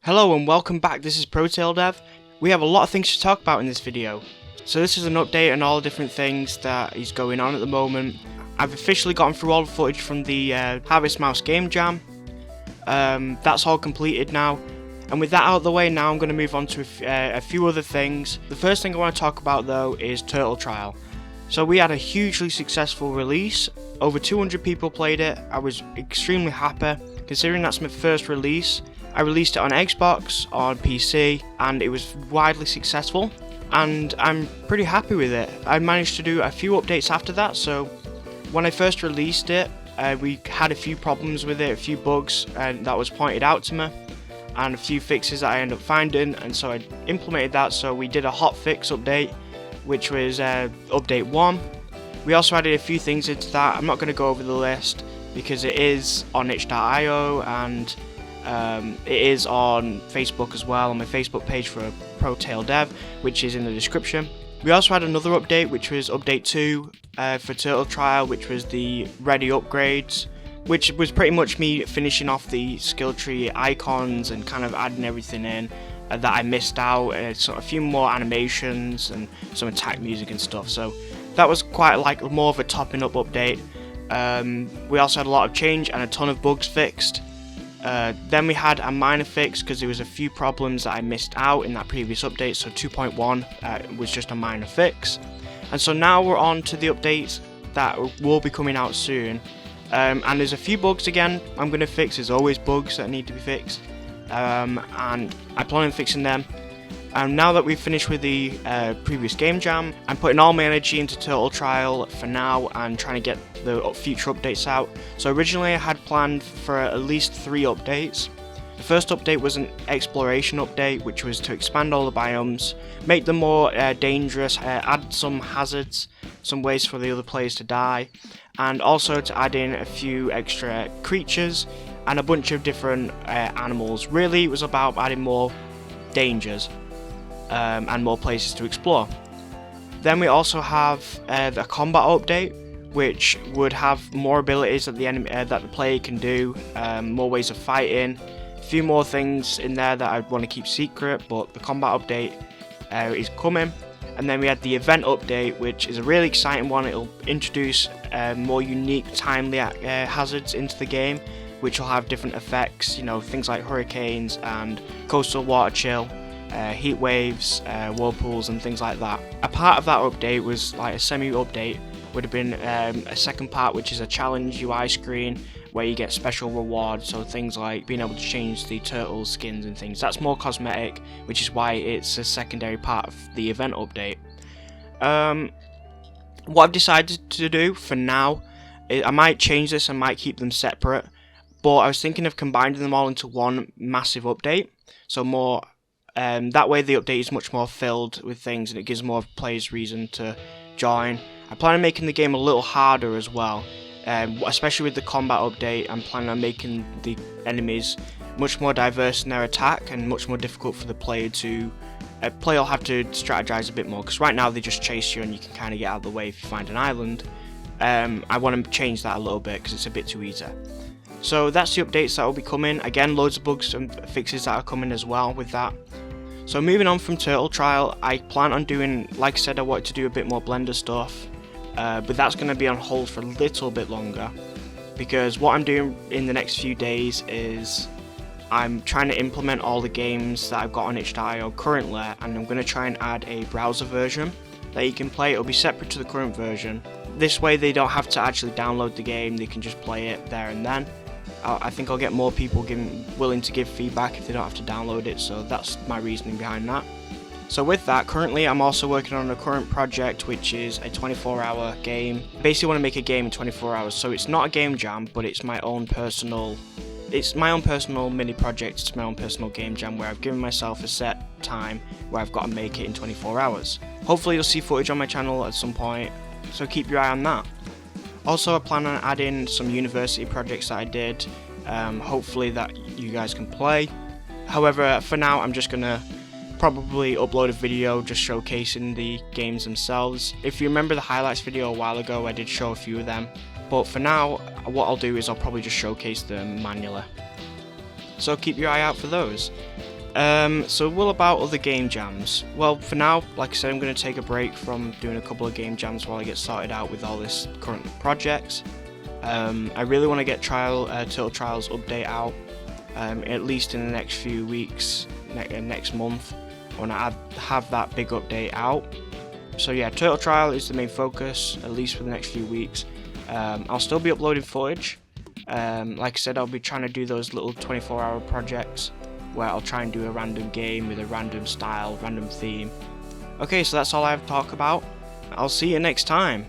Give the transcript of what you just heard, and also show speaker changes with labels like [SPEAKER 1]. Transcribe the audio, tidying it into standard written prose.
[SPEAKER 1] Hello and welcome back, this is Dev. We have a lot of things to talk about in this video. So this is an update on all the different things that is going on at the moment. I've officially gotten through all the footage from the Harvest Mouse Game Jam. That's all completed now. And with that out of the way, now I'm going to move on to a few other things. The first thing I want to talk about though is Turtle Trial. So we had a hugely successful release. Over 200 people played it. I was extremely happy considering that's my first release. I released it on Xbox, on PC, and it was widely successful, and I'm pretty happy with it. I managed to do a few updates after that, so when I first released it, we had a few problems with it, a few bugs that was pointed out to me, and a few fixes that I ended up finding, and so I implemented that. So we did a hotfix update, which was update 1. We also added a few things into that. I'm not going to go over the list because it is on itch.io and it is on Facebook as well, on my Facebook page for Dev, which is in the description. We also had another update, which was update 2 for Turtle Trial, which was the ready upgrades, which was pretty much me finishing off the skill tree icons and kind of adding everything in that I missed out. So a few more animations and some attack music and stuff. So that was quite like more of a topping up update. We also had a lot of change and a ton of bugs fixed. Then we had a minor fix because there was a few problems that I missed out in that previous update, so 2.1 was just a minor fix. And so now we're on to the updates that will be coming out soon. And there's a few bugs again I'm going to fix. There's always bugs that need to be fixed, and I plan on fixing them. And now that we've finished with the previous game jam, I'm putting all my energy into Turtle Trial for now and trying to get the future updates out. So originally I had planned for at least 3 updates. The first update was an exploration update, which was to expand all the biomes, make them more dangerous, add some hazards, some ways for the other players to die, and also to add in a few extra creatures and a bunch of different animals. Really, it was about adding more dangers and more places to explore. Then we also have the combat update, which would have more abilities that the player can do, more ways of fighting, a few more things in there that I'd want to keep secret, but the combat update is coming. And then we had the event update, which is a really exciting one. It'll introduce more unique timely hazards into the game, which will have different effects, you know, things like hurricanes and coastal water chill, heat waves, whirlpools and things like that. A part of that update was like a semi-update, would have been a second part, which is a challenge UI screen where you get special rewards, so things like being able to change the turtle skins and things. That's more cosmetic, which is why it's a secondary part of the event update. What I've decided to do for now, I might change this, I might keep them separate, but I was thinking of combining them all into one massive update, so more that way the update is much more filled with things and it gives more players reason to join. I plan on making the game a little harder as well, especially with the combat update. I'm planning on making the enemies much more diverse in their attack and much more difficult for the player to player will have to strategize a bit more, because right now they just chase you and you can kind of get out of the way if you find an island. I want to change that a little bit because it's a bit too easy. So that's the updates that will be coming. Again, loads of bugs and fixes that are coming as well with that. So moving on from Turtle Trial, I plan on doing, like I said, I wanted to do a bit more Blender stuff, but that's going to be on hold for a little bit longer, because what I'm doing in the next few days is I'm trying to implement all the games that I've got on itch.io currently, and I'm going to try and add a browser version that you can play. It'll be separate to the current version. This way they don't have to actually download the game, they can just play it there and then. I think I'll get more people willing to give feedback if they don't have to download it, so that's my reasoning behind that. So with that, currently I'm also working on a current project, which is a 24-hour game. Basically want to make a game in 24 hours, so it's not a game jam, but it's my own personal mini project. It's my own personal game jam where I've given myself a set time where I've got to make it in 24 hours. Hopefully you'll see footage on my channel at some point, so keep your eye on that. Also, I plan on adding some university projects that I did, hopefully that you guys can play. However, for now I'm just going to probably upload a video just showcasing the games themselves. If you remember the highlights video a while ago, I did show a few of them, but for now what I'll do is I'll probably just showcase them manually. So keep your eye out for those. So what about other game jams? Well, for now, like I said, I'm going to take a break from doing a couple of game jams while I get sorted out with all this current projects. I really want to get Turtle Trials update out, at least in the next few weeks, next month, when I have that big update out. So yeah, Turtle Trial is the main focus, at least for the next few weeks. I'll still be uploading footage. Like I said, I'll be trying to do those little 24-hour projects where I'll try and do a random game with a random style, random theme. Okay, so that's all I have to talk about. I'll see you next time.